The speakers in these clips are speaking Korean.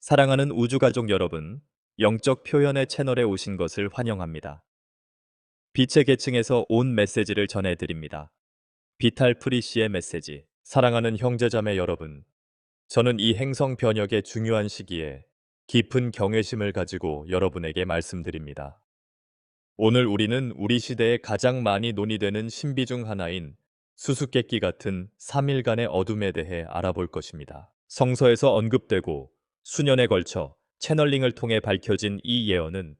사랑하는 우주가족 여러분, 영적 표현의 채널에 오신 것을 환영합니다. 빛의 계층에서 온 메시지를 전해드립니다. 비탈 프리시의 메시지. 사랑하는 형제자매 여러분, 저는 이 행성 변혁의 중요한 시기에 깊은 경외심을 가지고 여러분에게 말씀드립니다. 오늘 우리는 우리 시대에 가장 많이 논의되는 신비 중 하나인 수수께끼 같은 3일간의 어둠에 대해 알아볼 것입니다. 성서에서 언급되고 수년에 걸쳐 채널링을 통해 밝혀진 이 예언은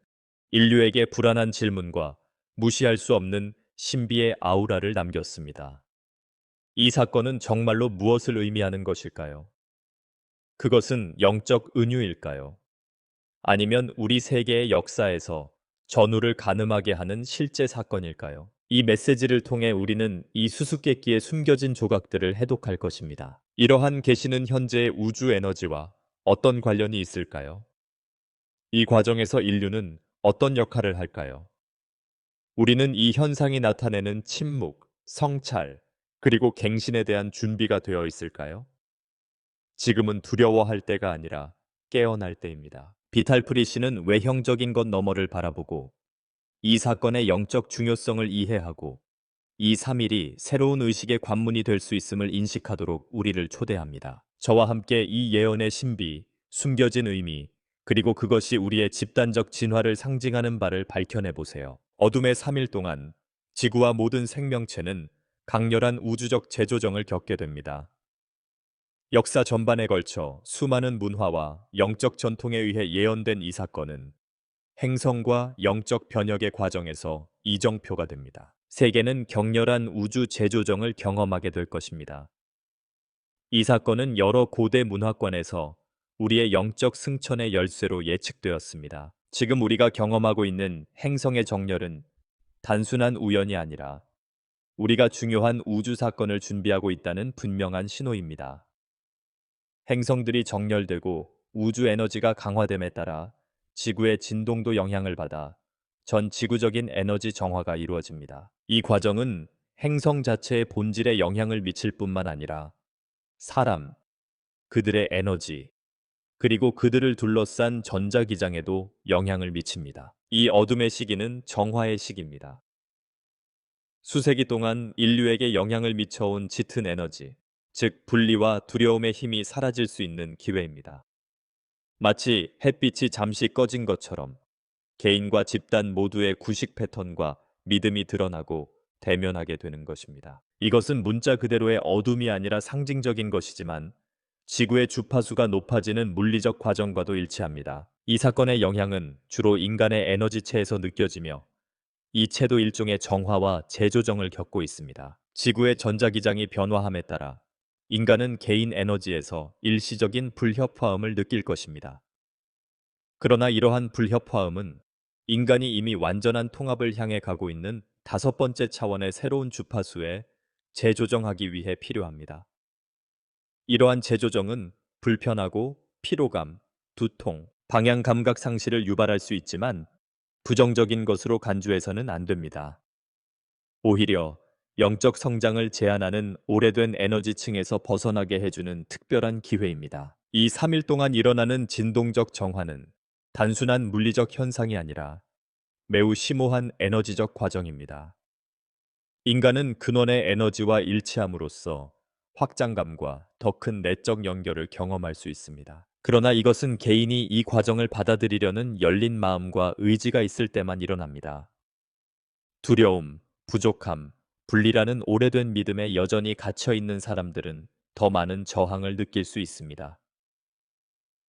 인류에게 불안한 질문과 무시할 수 없는 신비의 아우라를 남겼습니다. 이 사건은 정말로 무엇을 의미하는 것일까요? 그것은 영적 은유일까요? 아니면 우리 세계의 역사에서 전후를 가늠하게 하는 실제 사건일까요? 이 메시지를 통해 우리는 이 수수께끼에 숨겨진 조각들을 해독할 것입니다. 이러한 계시는 현재의 우주 에너지와 어떤 관련이 있을까요? 이 과정에서 인류는 어떤 역할을 할까요? 우리는 이 현상이 나타내는 침묵, 성찰, 그리고 갱신에 대한 준비가 되어 있을까요? 지금은 두려워할 때가 아니라 깨어날 때입니다. 비탈프리 씨는 외형적인 것 너머를 바라보고 이 사건의 영적 중요성을 이해하고 이 3일이 새로운 의식의 관문이 될 수 있음을 인식하도록 우리를 초대합니다. 저와 함께 이 예언의 신비, 숨겨진 의미, 그리고 그것이 우리의 집단적 진화를 상징하는 바를 밝혀내 보세요. 어둠의 3일 동안 지구와 모든 생명체는 강렬한 우주적 재조정을 겪게 됩니다. 역사 전반에 걸쳐 수많은 문화와 영적 전통에 의해 예언된 이 사건은 행성과 영적 변혁의 과정에서 이정표가 됩니다. 세계는 격렬한 우주 재조정을 경험하게 될 것입니다. 이 사건은 여러 고대 문화권에서 우리의 영적 승천의 열쇠로 예측되었습니다. 지금 우리가 경험하고 있는 행성의 정렬은 단순한 우연이 아니라 우리가 중요한 우주 사건을 준비하고 있다는 분명한 신호입니다. 행성들이 정렬되고 우주 에너지가 강화됨에 따라 지구의 진동도 영향을 받아 전 지구적인 에너지 정화가 이루어집니다. 이 과정은 행성 자체의 본질에 영향을 미칠 뿐만 아니라 사람, 그들의 에너지, 그리고 그들을 둘러싼 전자기장에도 영향을 미칩니다. 이 어둠의 시기는 정화의 시기입니다. 수세기 동안 인류에게 영향을 미쳐온 짙은 에너지, 즉 분리와 두려움의 힘이 사라질 수 있는 기회입니다. 마치 햇빛이 잠시 꺼진 것처럼 개인과 집단 모두의 구식 패턴과 믿음이 드러나고 대면하게 되는 것입니다. 이것은 문자 그대로의 어둠이 아니라 상징적인 것이지만 지구의 주파수가 높아지는 물리적 과정과도 일치합니다. 이 사건의 영향은 주로 인간의 에너지체에서 느껴지며 이 체도 일종의 정화와 재조정을 겪고 있습니다. 지구의 전자기장이 변화함에 따라 인간은 개인 에너지에서 일시적인 불협화음을 느낄 것입니다. 그러나 이러한 불협화음은 인간이 이미 완전한 통합을 향해 가고 있는 다섯 번째 차원의 새로운 주파수에 재조정하기 위해 필요합니다. 이러한 재조정은 불편하고 피로감, 두통, 방향 감각 상실을 유발할 수 있지만 부정적인 것으로 간주해서는 안 됩니다. 오히려 영적 성장을 제한하는 오래된 에너지층에서 벗어나게 해주는 특별한 기회입니다. 이 3일 동안 일어나는 진동적 정화는 단순한 물리적 현상이 아니라 매우 심오한 에너지적 과정입니다. 인간은 근원의 에너지와 일치함으로써 확장감과 더 큰 내적 연결을 경험할 수 있습니다. 그러나 이것은 개인이 이 과정을 받아들이려는 열린 마음과 의지가 있을 때만 일어납니다. 두려움, 부족함, 분리라는 오래된 믿음에 여전히 갇혀 있는 사람들은 더 많은 저항을 느낄 수 있습니다.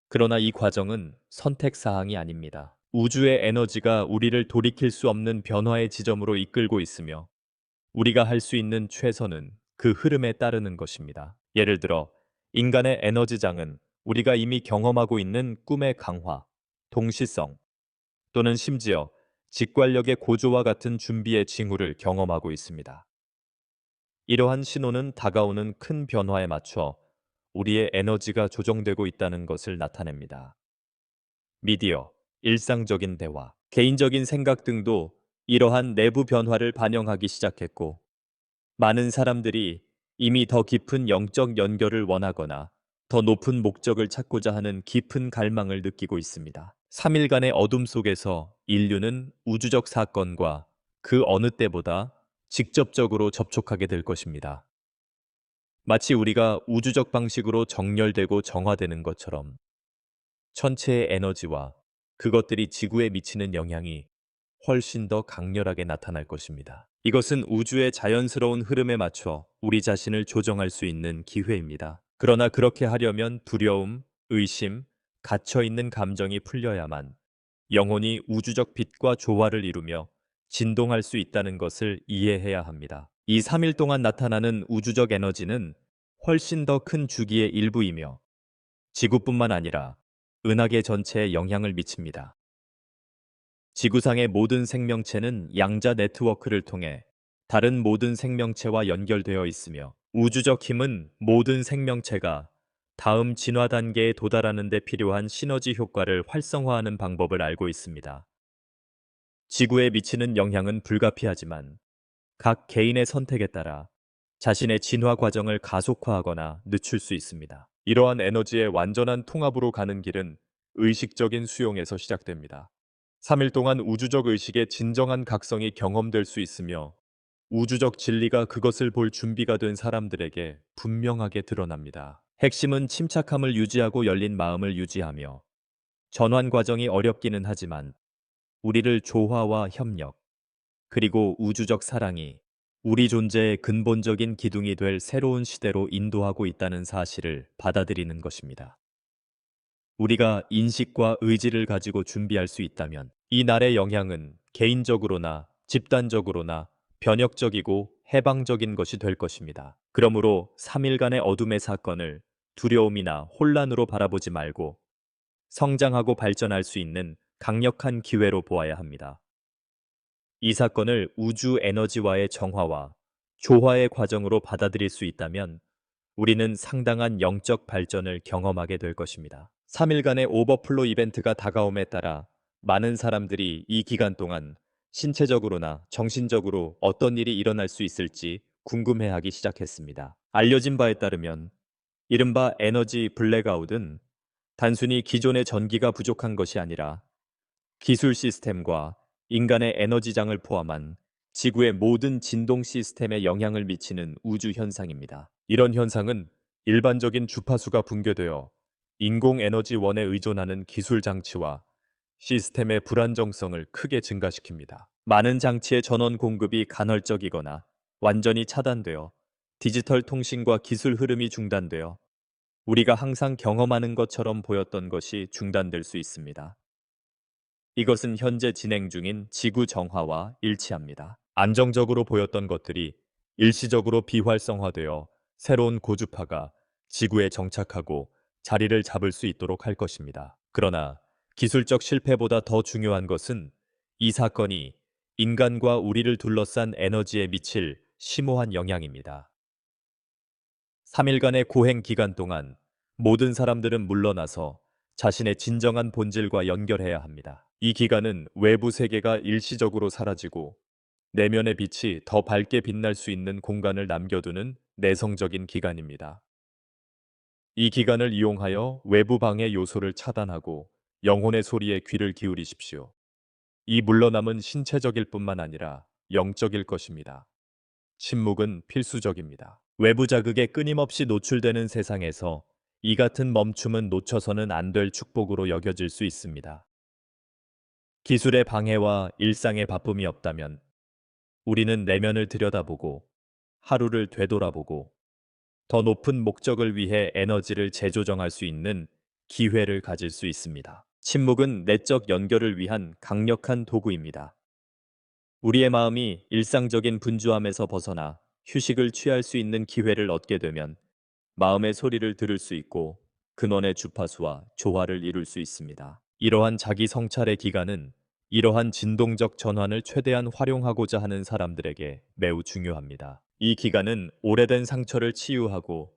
그러나 이 과정은 선택 사항이 아닙니다. 우주의 에너지가 우리를 돌이킬 수 없는 변화의 지점으로 이끌고 있으며 우리가 할 수 있는 최선은 그 흐름에 따르는 것입니다. 예를 들어 인간의 에너지장은 우리가 이미 경험하고 있는 꿈의 강화, 동시성 또는 심지어 직관력의 고조와 같은 준비의 징후를 경험하고 있습니다. 이러한 신호는 다가오는 큰 변화에 맞춰 우리의 에너지가 조정되고 있다는 것을 나타냅니다. 미디어, 일상적인 대화, 개인적인 생각 등도 이러한 내부 변화를 반영하기 시작했고, 많은 사람들이 이미 더 깊은 영적 연결을 원하거나 더 높은 목적을 찾고자 하는 깊은 갈망을 느끼고 있습니다. 3일간의 어둠 속에서 인류는 우주적 사건과 그 어느 때보다 직접적으로 접촉하게 될 것입니다. 마치 우리가 우주적 방식으로 정렬되고 정화되는 것처럼 천체의 에너지와 그것들이 지구에 미치는 영향이 훨씬 더 강렬하게 나타날 것입니다. 이것은 우주의 자연스러운 흐름에 맞춰 우리 자신을 조정할 수 있는 기회입니다. 그러나 그렇게 하려면 두려움, 의심, 갇혀있는 감정이 풀려야만 영혼이 우주적 빛과 조화를 이루며 진동할 수 있다는 것을 이해해야 합니다. 이 3일 동안 나타나는 우주적 에너지는 훨씬 더 큰 주기의 일부이며 지구뿐만 아니라 은하계 전체에 영향을 미칩니다. 지구상의 모든 생명체는 양자 네트워크를 통해 다른 모든 생명체와 연결되어 있으며 우주적 힘은 모든 생명체가 다음 진화 단계에 도달하는 데 필요한 시너지 효과를 활성화하는 방법을 알고 있습니다. 지구에 미치는 영향은 불가피하지만 각 개인의 선택에 따라 자신의 진화 과정을 가속화하거나 늦출 수 있습니다. 이러한 에너지의 완전한 통합으로 가는 길은 의식적인 수용에서 시작됩니다. 3일 동안 우주적 의식의 진정한 각성이 경험될 수 있으며 우주적 진리가 그것을 볼 준비가 된 사람들에게 분명하게 드러납니다. 핵심은 침착함을 유지하고 열린 마음을 유지하며 전환 과정이 어렵기는 하지만 우리를 조화와 협력, 그리고 우주적 사랑이 우리 존재의 근본적인 기둥이 될 새로운 시대로 인도하고 있다는 사실을 받아들이는 것입니다. 우리가 인식과 의지를 가지고 준비할 수 있다면 이 날의 영향은 개인적으로나 집단적으로나 변혁적이고 해방적인 것이 될 것입니다. 그러므로 3일간의 어둠의 사건을 두려움이나 혼란으로 바라보지 말고 성장하고 발전할 수 있는 강력한 기회로 보아야 합니다. 이 사건을 우주 에너지와의 정화와 조화의 과정으로 받아들일 수 있다면 우리는 상당한 영적 발전을 경험하게 될 것입니다. 3일간의 오버플로 이벤트가 다가옴에 따라 많은 사람들이 이 기간 동안 신체적으로나 정신적으로 어떤 일이 일어날 수 있을지 궁금해하기 시작했습니다. 알려진 바에 따르면 이른바 에너지 블랙아웃은 단순히 기존의 전기가 부족한 것이 아니라 기술 시스템과 인간의 에너지장을 포함한 지구의 모든 진동 시스템에 영향을 미치는 우주 현상입니다. 이런 현상은 일반적인 주파수가 붕괴되어 인공에너지원에 의존하는 기술 장치와 시스템의 불안정성을 크게 증가시킵니다. 많은 장치의 전원 공급이 간헐적이거나 완전히 차단되어 디지털 통신과 기술 흐름이 중단되어 우리가 항상 경험하는 것처럼 보였던 것이 중단될 수 있습니다. 이것은 현재 진행 중인 지구 정화와 일치합니다. 안정적으로 보였던 것들이 일시적으로 비활성화되어 새로운 고주파가 지구에 정착하고 자리를 잡을 수 있도록 할 것입니다. 그러나 기술적 실패보다 더 중요한 것은 이 사건이 인간과 우리를 둘러싼 에너지에 미칠 심오한 영향입니다. 3일간의 고행 기간 동안 모든 사람들은 물러나서 자신의 진정한 본질과 연결해야 합니다. 이 기간은 외부 세계가 일시적으로 사라지고 내면의 빛이 더 밝게 빛날 수 있는 공간을 남겨두는 내성적인 기간입니다. 이 기간을 이용하여 외부 방해 요소를 차단하고 영혼의 소리에 귀를 기울이십시오. 이 물러남은 신체적일 뿐만 아니라 영적일 것입니다. 침묵은 필수적입니다. 외부 자극에 끊임없이 노출되는 세상에서 이 같은 멈춤은 놓쳐서는 안 될 축복으로 여겨질 수 있습니다. 기술의 방해와 일상의 바쁨이 없다면 우리는 내면을 들여다보고 하루를 되돌아보고 더 높은 목적을 위해 에너지를 재조정할 수 있는 기회를 가질 수 있습니다. 침묵은 내적 연결을 위한 강력한 도구입니다. 우리의 마음이 일상적인 분주함에서 벗어나 휴식을 취할 수 있는 기회를 얻게 되면 마음의 소리를 들을 수 있고 근원의 주파수와 조화를 이룰 수 있습니다. 이러한 자기 성찰의 기간은 이러한 진동적 전환을 최대한 활용하고자 하는 사람들에게 매우 중요합니다. 이 기간은 오래된 상처를 치유하고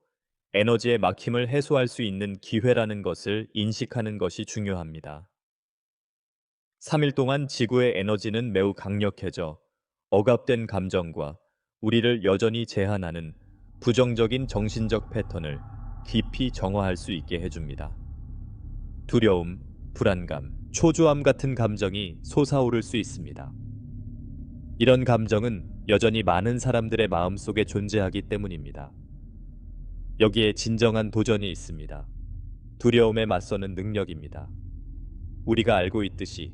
에너지의 막힘을 해소할 수 있는 기회라는 것을 인식하는 것이 중요합니다. 3일 동안 지구의 에너지는 매우 강력해져 억압된 감정과 우리를 여전히 제한하는 부정적인 정신적 패턴을 깊이 정화할 수 있게 해줍니다. 두려움, 불안감, 초조함 같은 감정이 솟아오를 수 있습니다. 이런 감정은 여전히 많은 사람들의 마음속에 존재하기 때문입니다. 여기에 진정한 도전이 있습니다. 두려움에 맞서는 능력입니다. 우리가 알고 있듯이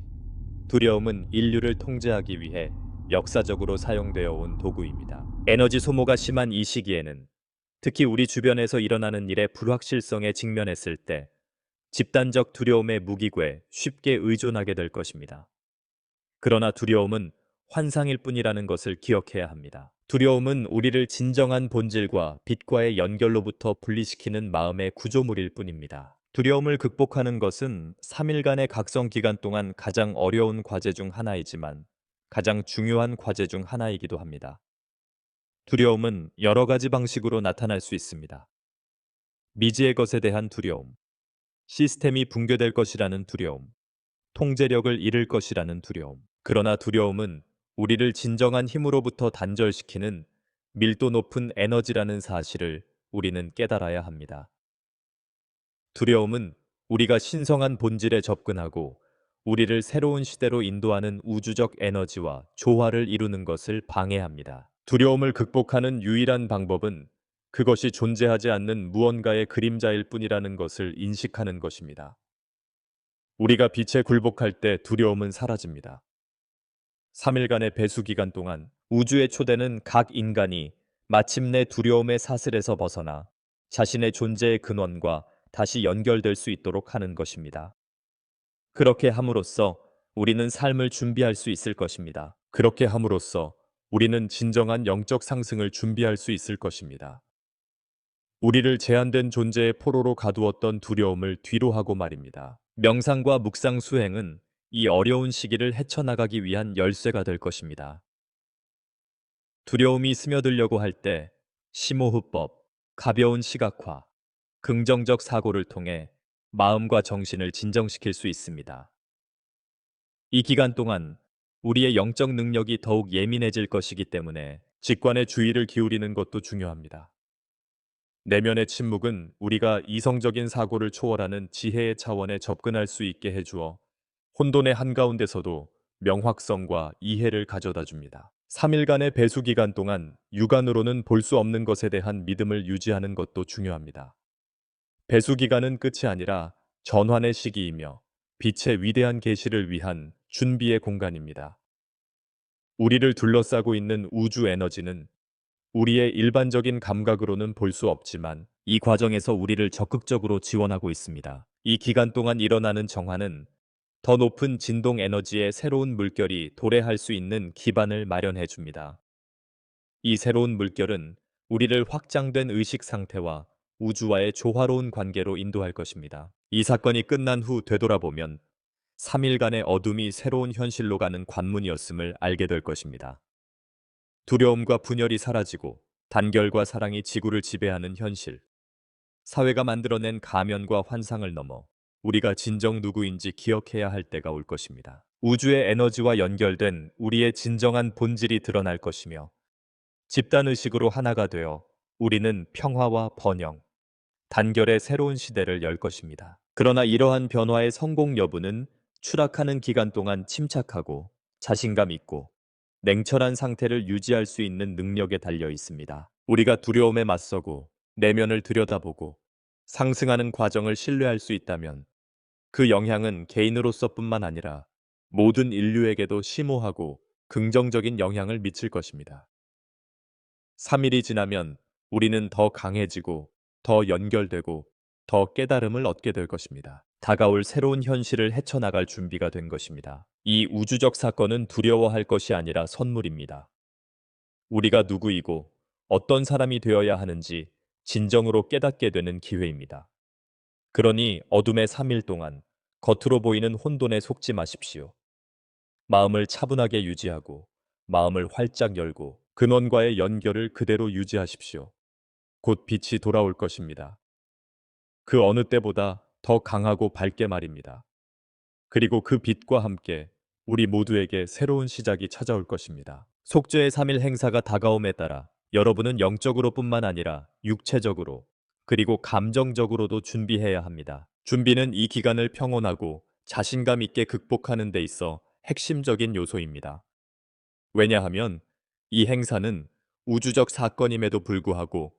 두려움은 인류를 통제하기 위해 역사적으로 사용되어 온 도구입니다. 에너지 소모가 심한 이 시기에는 특히 우리 주변에서 일어나는 일의 불확실성에 직면했을 때 집단적 두려움의 무기고에 쉽게 의존하게 될 것입니다. 그러나 두려움은 환상일 뿐이라는 것을 기억해야 합니다. 두려움은 우리를 진정한 본질과 빛과의 연결로부터 분리시키는 마음의 구조물일 뿐입니다. 두려움을 극복하는 것은 3일간의 각성 기간 동안 가장 어려운 과제 중 하나이지만 가장 중요한 과제 중 하나이기도 합니다. 두려움은 여러 가지 방식으로 나타날 수 있습니다. 미지의 것에 대한 두려움, 시스템이 붕괴될 것이라는 두려움, 통제력을 잃을 것이라는 두려움. 그러나 두려움은 우리를 진정한 힘으로부터 단절시키는 밀도 높은 에너지라는 사실을 우리는 깨달아야 합니다. 두려움은 우리가 신성한 본질에 접근하고 우리를 새로운 시대로 인도하는 우주적 에너지와 조화를 이루는 것을 방해합니다. 두려움을 극복하는 유일한 방법은 그것이 존재하지 않는 무언가의 그림자일 뿐이라는 것을 인식하는 것입니다. 우리가 빛에 굴복할 때 두려움은 사라집니다. 3일간의 배수 기간 동안 우주의 초대는 각 인간이 마침내 두려움의 사슬에서 벗어나 자신의 존재의 근원과 다시 연결될 수 있도록 하는 것입니다. 그렇게 함으로써 우리는 삶을 준비할 수 있을 것입니다. 그렇게 함으로써 우리는 진정한 영적 상승을 준비할 수 있을 것입니다. 우리를 제한된 존재의 포로로 가두었던 두려움을 뒤로 하고 말입니다. 명상과 묵상 수행은 이 어려운 시기를 헤쳐나가기 위한 열쇠가 될 것입니다. 두려움이 스며들려고 할 때 심호흡법, 가벼운 시각화, 긍정적 사고를 통해 마음과 정신을 진정시킬 수 있습니다. 이 기간 동안 우리의 영적 능력이 더욱 예민해질 것이기 때문에 직관에 주의를 기울이는 것도 중요합니다. 내면의 침묵은 우리가 이성적인 사고를 초월하는 지혜의 차원에 접근할 수 있게 해주어 혼돈의 한가운데서도 명확성과 이해를 가져다 줍니다. 3일간의 배수 기간 동안 육안으로는 볼 수 없는 것에 대한 믿음을 유지하는 것도 중요합니다. 배수 기간은 끝이 아니라 전환의 시기이며 빛의 위대한 계시를 위한 준비의 공간입니다. 우리를 둘러싸고 있는 우주 에너지는 우리의 일반적인 감각으로는 볼 수 없지만 이 과정에서 우리를 적극적으로 지원하고 있습니다. 이 기간 동안 일어나는 정화는 더 높은 진동 에너지의 새로운 물결이 도래할 수 있는 기반을 마련해 줍니다. 이 새로운 물결은 우리를 확장된 의식 상태와 우주와의 조화로운 관계로 인도할 것입니다. 이 사건이 끝난 후 되돌아보면 3일간의 어둠이 새로운 현실로 가는 관문이었음을 알게 될 것입니다. 두려움과 분열이 사라지고 단결과 사랑이 지구를 지배하는 현실. 사회가 만들어낸 가면과 환상을 넘어 우리가 진정 누구인지 기억해야 할 때가 올 것입니다. 우주의 에너지와 연결된 우리의 진정한 본질이 드러날 것이며 집단의식으로 하나가 되어 우리는 평화와 번영, 단결의 새로운 시대를 열 것입니다. 그러나 이러한 변화의 성공 여부는 추락하는 기간 동안 침착하고 자신감 있고 냉철한 상태를 유지할 수 있는 능력에 달려 있습니다. 우리가 두려움에 맞서고 내면을 들여다보고 상승하는 과정을 신뢰할 수 있다면 그 영향은 개인으로서뿐만 아니라 모든 인류에게도 심오하고 긍정적인 영향을 미칠 것입니다. 3일이 지나면 우리는 더 강해지고 더 연결되고 더 깨달음을 얻게 될 것입니다. 다가올 새로운 현실을 헤쳐나갈 준비가 된 것입니다. 이 우주적 사건은 두려워할 것이 아니라 선물입니다. 우리가 누구이고 어떤 사람이 되어야 하는지 진정으로 깨닫게 되는 기회입니다. 그러니 어둠의 3일 동안 겉으로 보이는 혼돈에 속지 마십시오. 마음을 차분하게 유지하고 마음을 활짝 열고 근원과의 연결을 그대로 유지하십시오. 곧 빛이 돌아올 것입니다. 그 어느 때보다 더 강하고 밝게 말입니다. 그리고 그 빛과 함께 우리 모두에게 새로운 시작이 찾아올 것입니다. 속죄의 3일 행사가 다가옴에 따라 여러분은 영적으로뿐만 아니라 육체적으로 그리고 감정적으로도 준비해야 합니다. 준비는 이 기간을 평온하고 자신감 있게 극복하는 데 있어 핵심적인 요소입니다. 왜냐하면 이 행사는 우주적 사건임에도 불구하고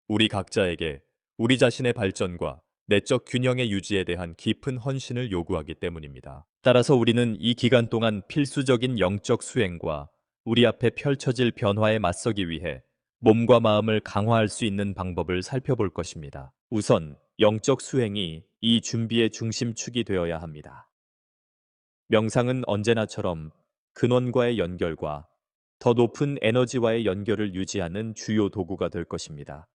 우리 각자에게 우리 자신의 발전과 내적 균형의 유지에 대한 깊은 헌신을 요구하기 때문입니다. 따라서 우리는 이 기간 동안 필수적인 영적 수행과 우리 앞에 펼쳐질 변화에 맞서기 위해 몸과 마음을 강화할 수 있는 방법을 살펴볼 것입니다. 우선 영적 수행이 이 준비의 중심축이 되어야 합니다. 명상은 언제나처럼 근원과의 연결과 더 높은 에너지와의 연결을 유지하는 주요 도구가 될 것입니다.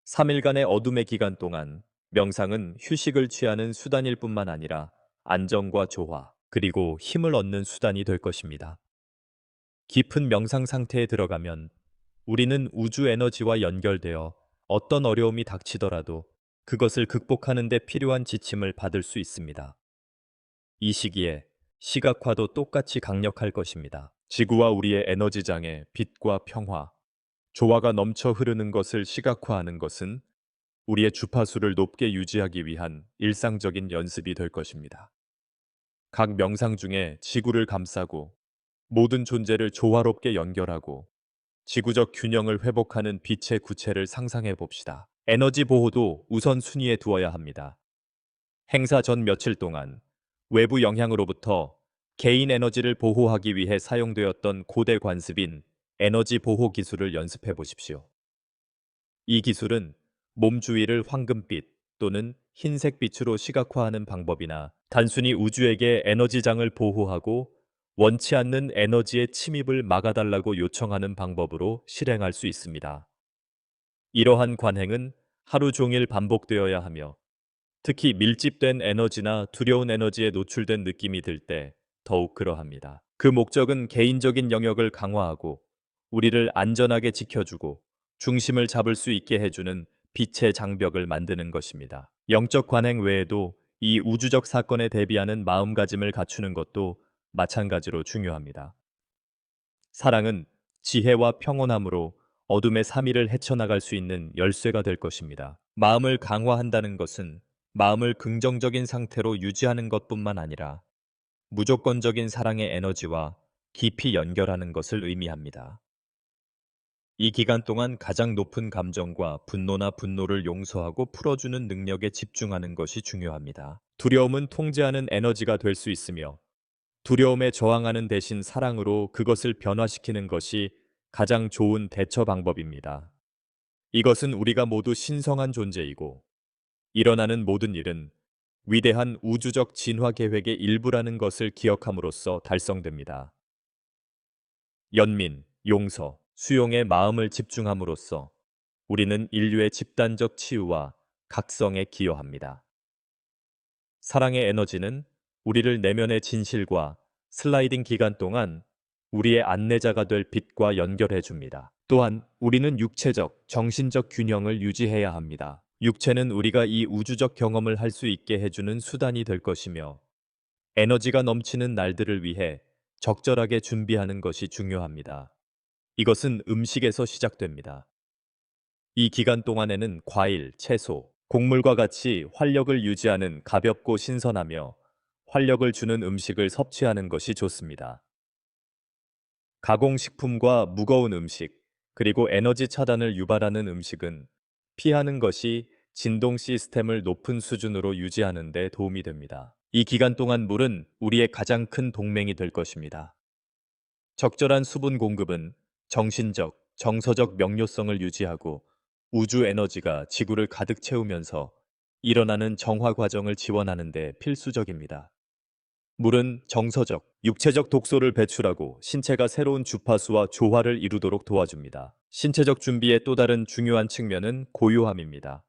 3일간의 어둠의 기간 동안 명상은 휴식을 취하는 수단일 뿐만 아니라 안정과 조화, 그리고 힘을 얻는 수단이 될 것입니다. 깊은 명상 상태에 들어가면 우리는 우주 에너지와 연결되어 어떤 어려움이 닥치더라도 그것을 극복하는 데 필요한 지침을 받을 수 있습니다. 이 시기에 시각화도 똑같이 강력할 것입니다. 지구와 우리의 에너지장에 빛과 평화, 조화가 넘쳐 흐르는 것을 시각화하는 것은 우리의 주파수를 높게 유지하기 위한 일상적인 연습이 될 것입니다. 각 명상 중에 지구를 감싸고 모든 존재를 조화롭게 연결하고 지구적 균형을 회복하는 빛의 구체를 상상해 봅시다. 에너지 보호도 우선순위에 두어야 합니다. 행사 전 며칠 동안 외부 영향으로부터 개인 에너지를 보호하기 위해 사용되었던 고대 관습인 에너지 보호 기술을 연습해 보십시오. 이 기술은 몸 주위를 황금빛 또는 흰색 빛으로 시각화하는 방법이나 단순히 우주에게 에너지장을 보호하고 원치 않는 에너지의 침입을 막아달라고 요청하는 방법으로 실행할 수 있습니다. 이러한 관행은 하루 종일 반복되어야 하며 특히 밀집된 에너지나 두려운 에너지에 노출된 느낌이 들 때 더욱 그러합니다. 그 목적은 개인적인 영역을 강화하고 우리를 안전하게 지켜주고 중심을 잡을 수 있게 해주는 빛의 장벽을 만드는 것입니다. 영적 관행 외에도 이 우주적 사건에 대비하는 마음가짐을 갖추는 것도 마찬가지로 중요합니다. 사랑은 지혜와 평온함으로 어둠의 3일을 헤쳐나갈 수 있는 열쇠가 될 것입니다. 마음을 강화한다는 것은 마음을 긍정적인 상태로 유지하는 것뿐만 아니라 무조건적인 사랑의 에너지와 깊이 연결하는 것을 의미합니다. 이 기간 동안 가장 높은 감정과 분노나 분노를 용서하고 풀어주는 능력에 집중하는 것이 중요합니다. 두려움은 통제하는 에너지가 될 수 있으며 두려움에 저항하는 대신 사랑으로 그것을 변화시키는 것이 가장 좋은 대처 방법입니다. 이것은 우리가 모두 신성한 존재이고 일어나는 모든 일은 위대한 우주적 진화 계획의 일부라는 것을 기억함으로써 달성됩니다. 연민, 용서, 수용의 마음을 집중함으로써 우리는 인류의 집단적 치유와 각성에 기여합니다. 사랑의 에너지는 우리를 내면의 진실과 슬라이딩 기간 동안 우리의 안내자가 될 빛과 연결해 줍니다. 또한 우리는 육체적, 정신적 균형을 유지해야 합니다. 육체는 우리가 이 우주적 경험을 할 수 있게 해주는 수단이 될 것이며 에너지가 넘치는 날들을 위해 적절하게 준비하는 것이 중요합니다. 이것은 음식에서 시작됩니다. 이 기간 동안에는 과일, 채소, 곡물과 같이 활력을 유지하는 가볍고 신선하며 활력을 주는 음식을 섭취하는 것이 좋습니다. 가공식품과 무거운 음식, 그리고 에너지 차단을 유발하는 음식은 피하는 것이 진동 시스템을 높은 수준으로 유지하는 데 도움이 됩니다. 이 기간 동안 물은 우리의 가장 큰 동맹이 될 것입니다. 적절한 수분 공급은 정신적, 정서적 명료성을 유지하고 우주 에너지가 지구를 가득 채우면서 일어나는 정화 과정을 지원하는 데 필수적입니다. 물은 정서적, 육체적 독소를 배출하고 신체가 새로운 주파수와 조화를 이루도록 도와줍니다. 신체적 준비의 또 다른 중요한 측면은 고요함입니다.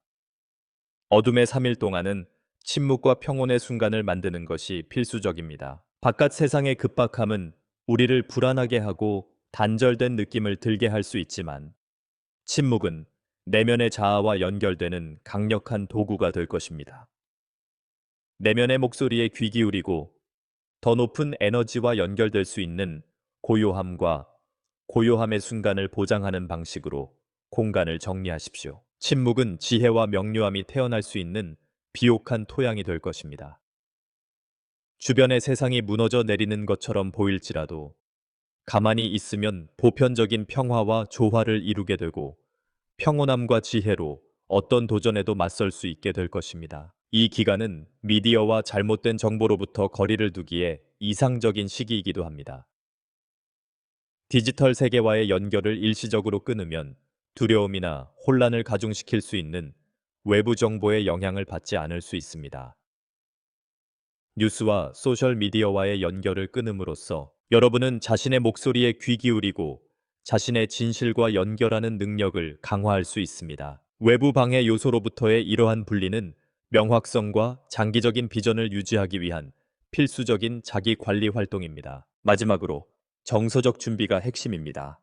어둠의 3일 동안은 침묵과 평온의 순간을 만드는 것이 필수적입니다. 바깥 세상의 급박함은 우리를 불안하게 하고 단절된 느낌을 들게 할 수 있지만 침묵은 내면의 자아와 연결되는 강력한 도구가 될 것입니다. 내면의 목소리에 귀 기울이고 더 높은 에너지와 연결될 수 있는 고요함과 고요함의 순간을 보장하는 방식으로 공간을 정리하십시오. 침묵은 지혜와 명료함이 태어날 수 있는 비옥한 토양이 될 것입니다. 주변의 세상이 무너져 내리는 것처럼 보일지라도 가만히 있으면 보편적인 평화와 조화를 이루게 되고 평온함과 지혜로 어떤 도전에도 맞설 수 있게 될 것입니다. 이 기간은 미디어와 잘못된 정보로부터 거리를 두기에 이상적인 시기이기도 합니다. 디지털 세계와의 연결을 일시적으로 끊으면 두려움이나 혼란을 가중시킬 수 있는 외부 정보의 영향을 받지 않을 수 있습니다. 뉴스와 소셜미디어와의 연결을 끊음으로써 여러분은 자신의 목소리에 귀 기울이고 자신의 진실과 연결하는 능력을 강화할 수 있습니다. 외부 방해 요소로부터의 이러한 분리는 명확성과 장기적인 비전을 유지하기 위한 필수적인 자기 관리 활동입니다. 마지막으로 정서적 준비가 핵심입니다.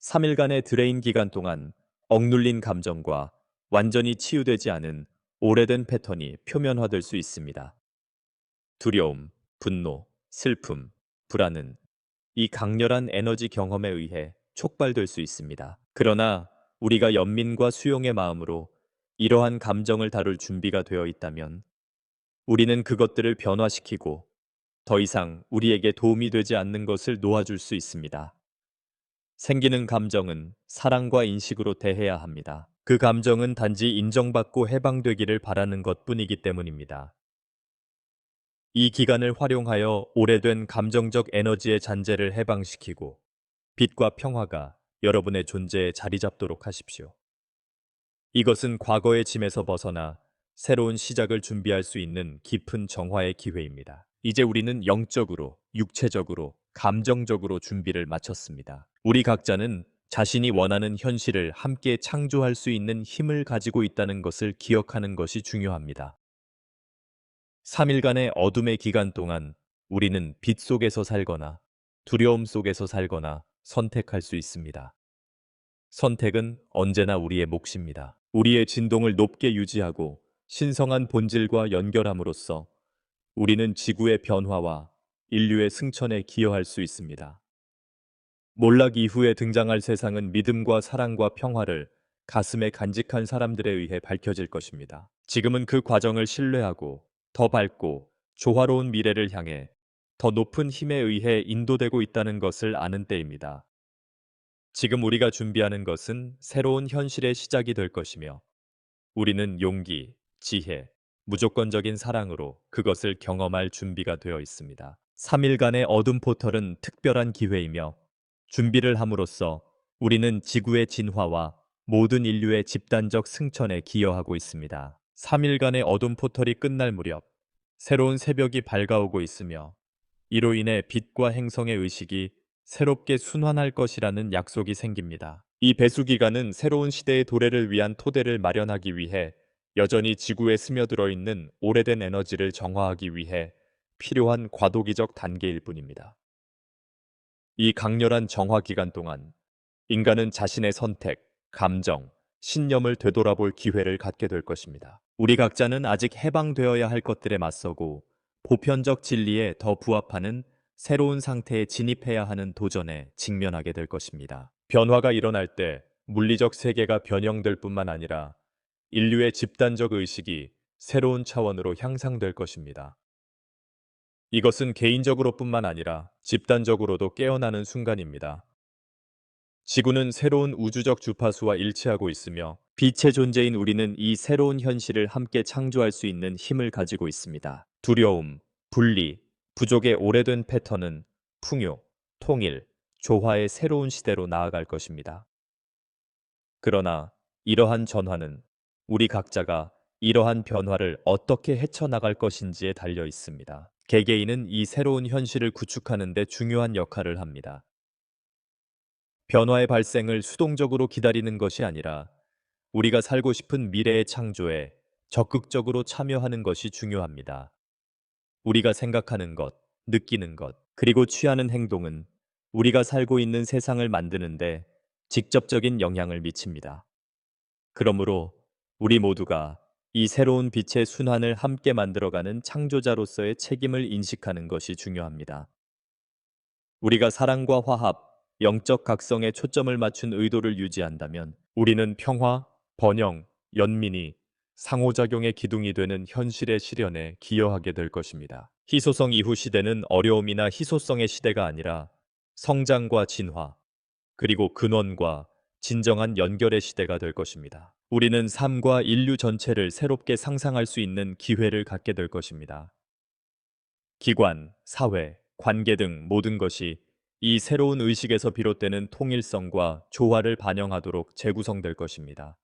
3일간의 드레인 기간 동안 억눌린 감정과 완전히 치유되지 않은 오래된 패턴이 표면화될 수 있습니다. 두려움, 분노, 슬픔, 불안은 이 강렬한 에너지 경험에 의해 촉발될 수 있습니다. 그러나 우리가 연민과 수용의 마음으로 이러한 감정을 다룰 준비가 되어 있다면 우리는 그것들을 변화시키고 더 이상 우리에게 도움이 되지 않는 것을 놓아줄 수 있습니다. 생기는 감정은 사랑과 인식으로 대해야 합니다. 그 감정은 단지 인정받고 해방되기를 바라는 것뿐이기 때문입니다. 이 기간을 활용하여 오래된 감정적 에너지의 잔재를 해방시키고 빛과 평화가 여러분의 존재에 자리 잡도록 하십시오. 이것은 과거의 짐에서 벗어나 새로운 시작을 준비할 수 있는 깊은 정화의 기회입니다. 이제 우리는 영적으로, 육체적으로, 감정적으로 준비를 마쳤습니다. 우리 각자는 자신이 원하는 현실을 함께 창조할 수 있는 힘을 가지고 있다는 것을 기억하는 것이 중요합니다. 3일간의 어둠의 기간 동안 우리는 빛 속에서 살거나 두려움 속에서 살거나 선택할 수 있습니다. 선택은 언제나 우리의 몫입니다. 우리의 진동을 높게 유지하고 신성한 본질과 연결함으로써 우리는 지구의 변화와 인류의 승천에 기여할 수 있습니다. 몰락 이후에 등장할 세상은 믿음과 사랑과 평화를 가슴에 간직한 사람들에 의해 밝혀질 것입니다. 지금은 그 과정을 신뢰하고 더 밝고 조화로운 미래를 향해 더 높은 힘에 의해 인도되고 있다는 것을 아는 때입니다. 지금 우리가 준비하는 것은 새로운 현실의 시작이 될 것이며 우리는 용기, 지혜, 무조건적인 사랑으로 그것을 경험할 준비가 되어 있습니다. 3일간의 어둠 포털은 특별한 기회이며 준비를 함으로써 우리는 지구의 진화와 모든 인류의 집단적 승천에 기여하고 있습니다. 3일간의 어둠 포털이 끝날 무렵 새로운 새벽이 밝아오고 있으며 이로 인해 빛과 행성의 의식이 새롭게 순환할 것이라는 약속이 생깁니다. 이 배수 기간은 새로운 시대의 도래를 위한 토대를 마련하기 위해 여전히 지구에 스며들어 있는 오래된 에너지를 정화하기 위해 필요한 과도기적 단계일 뿐입니다. 이 강렬한 정화 기간 동안 인간은 자신의 선택, 감정, 신념을 되돌아볼 기회를 갖게 될 것입니다. 우리 각자는 아직 해방되어야 할 것들에 맞서고 보편적 진리에 더 부합하는 새로운 상태에 진입해야 하는 도전에 직면하게 될 것입니다. 변화가 일어날 때 물리적 세계가 변형될 뿐만 아니라 인류의 집단적 의식이 새로운 차원으로 향상될 것입니다. 이것은 개인적으로뿐만 아니라 집단적으로도 깨어나는 순간입니다. 지구는 새로운 우주적 주파수와 일치하고 있으며 빛의 존재인 우리는 이 새로운 현실을 함께 창조할 수 있는 힘을 가지고 있습니다. 두려움, 분리, 부족의 오래된 패턴은 풍요, 통일, 조화의 새로운 시대로 나아갈 것입니다. 그러나 이러한 전환은 우리 각자가 이러한 변화를 어떻게 헤쳐나갈 것인지에 달려 있습니다. 개개인은 이 새로운 현실을 구축하는 데 중요한 역할을 합니다. 변화의 발생을 수동적으로 기다리는 것이 아니라 우리가 살고 싶은 미래의 창조에 적극적으로 참여하는 것이 중요합니다. 우리가 생각하는 것, 느끼는 것, 그리고 취하는 행동은 우리가 살고 있는 세상을 만드는데 직접적인 영향을 미칩니다. 그러므로 우리 모두가 이 새로운 빛의 순환을 함께 만들어가는 창조자로서의 책임을 인식하는 것이 중요합니다. 우리가 사랑과 화합, 영적 각성에 초점을 맞춘 의도를 유지한다면 우리는 평화, 번영, 연민이 상호작용의 기둥이 되는 현실의 실현에 기여하게 될 것입니다. 희소성 이후 시대는 어려움이나 희소성의 시대가 아니라 성장과 진화, 그리고 근원과 진정한 연결의 시대가 될 것입니다. 우리는 삶과 인류 전체를 새롭게 상상할 수 있는 기회를 갖게 될 것입니다. 기관, 사회, 관계 등 모든 것이 이 새로운 의식에서 비롯되는 통일성과 조화를 반영하도록 재구성될 것입니다.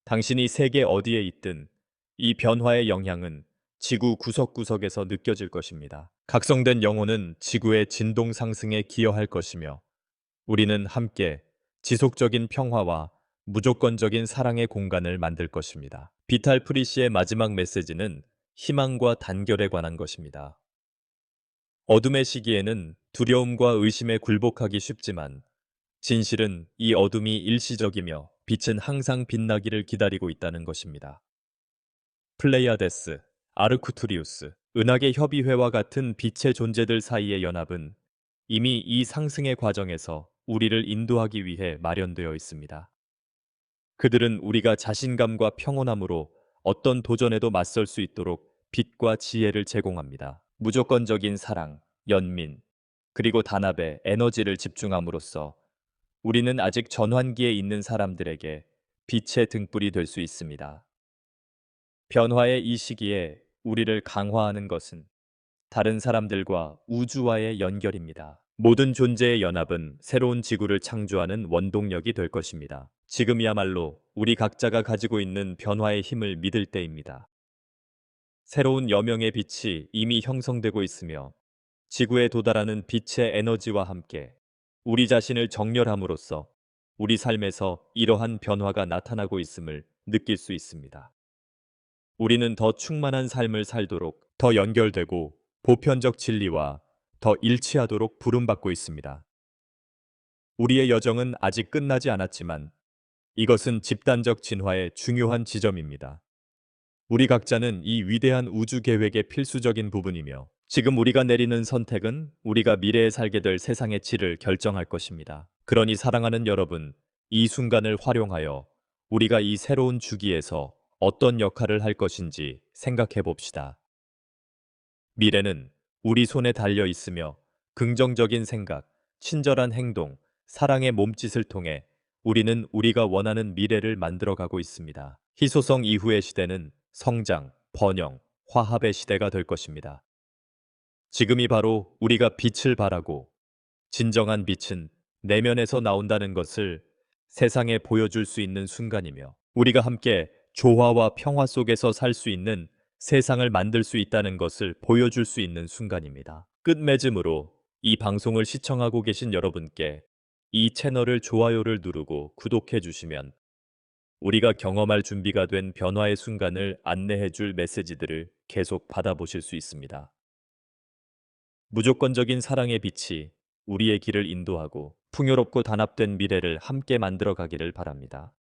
당신이 세계 어디에 있든 이 변화의 영향은 지구 구석구석에서 느껴질 것입니다. 각성된 영혼은 지구의 진동 상승에 기여할 것이며 우리는 함께 지속적인 평화와 무조건적인 사랑의 공간을 만들 것입니다. 비탈 프리시의 마지막 메시지는 희망과 단결에 관한 것입니다. 어둠의 시기에는 두려움과 의심에 굴복하기 쉽지만 진실은 이 어둠이 일시적이며 빛은 항상 빛나기를 기다리고 있다는 것입니다. 플레이아데스, 아르쿠투리우스, 은하계 협의회와 같은 빛의 존재들 사이의 연합은 이미 이 상승의 과정에서 우리를 인도하기 위해 마련되어 있습니다. 그들은 우리가 자신감과 평온함으로 어떤 도전에도 맞설 수 있도록 빛과 지혜를 제공합니다. 무조건적인 사랑, 연민, 그리고 단합에 에너지를 집중함으로써 우리는 아직 전환기에 있는 사람들에게 빛의 등불이 될 수 있습니다. 변화의 이 시기에 우리를 강화하는 것은 다른 사람들과 우주와의 연결입니다. 모든 존재의 연합은 새로운 지구를 창조하는 원동력이 될 것입니다. 지금이야말로 우리 각자가 가지고 있는 변화의 힘을 믿을 때입니다. 새로운 여명의 빛이 이미 형성되고 있으며 지구에 도달하는 빛의 에너지와 함께 우리 자신을 정렬함으로써 우리 삶에서 이러한 변화가 나타나고 있음을 느낄 수 있습니다. 우리는 더 충만한 삶을 살도록 더 연결되고 보편적 진리와 더 일치하도록 부름받고 있습니다. 우리의 여정은 아직 끝나지 않았지만 이것은 집단적 진화의 중요한 지점입니다. 우리 각자는 이 위대한 우주 계획의 필수적인 부분이며 지금 우리가 내리는 선택은 우리가 미래에 살게 될 세상의 질을 결정할 것입니다. 그러니 사랑하는 여러분, 이 순간을 활용하여 우리가 이 새로운 주기에서 어떤 역할을 할 것인지 생각해 봅시다. 미래는 우리 손에 달려 있으며 긍정적인 생각, 친절한 행동, 사랑의 몸짓을 통해 우리는 우리가 원하는 미래를 만들어가고 있습니다. 희소성 이후의 시대는 성장, 번영, 화합의 시대가 될 것입니다. 지금이 바로 우리가 빛을 발하고 진정한 빛은 내면에서 나온다는 것을 세상에 보여줄 수 있는 순간이며 우리가 함께 조화와 평화 속에서 살 수 있는 세상을 만들 수 있다는 것을 보여줄 수 있는 순간입니다. 끝맺음으로 이 방송을 시청하고 계신 여러분께 이 채널을 좋아요를 누르고 구독해 주시면 우리가 경험할 준비가 된 변화의 순간을 안내해 줄 메시지들을 계속 받아보실 수 있습니다. 무조건적인 사랑의 빛이 우리의 길을 인도하고 풍요롭고 단합된 미래를 함께 만들어 가기를 바랍니다.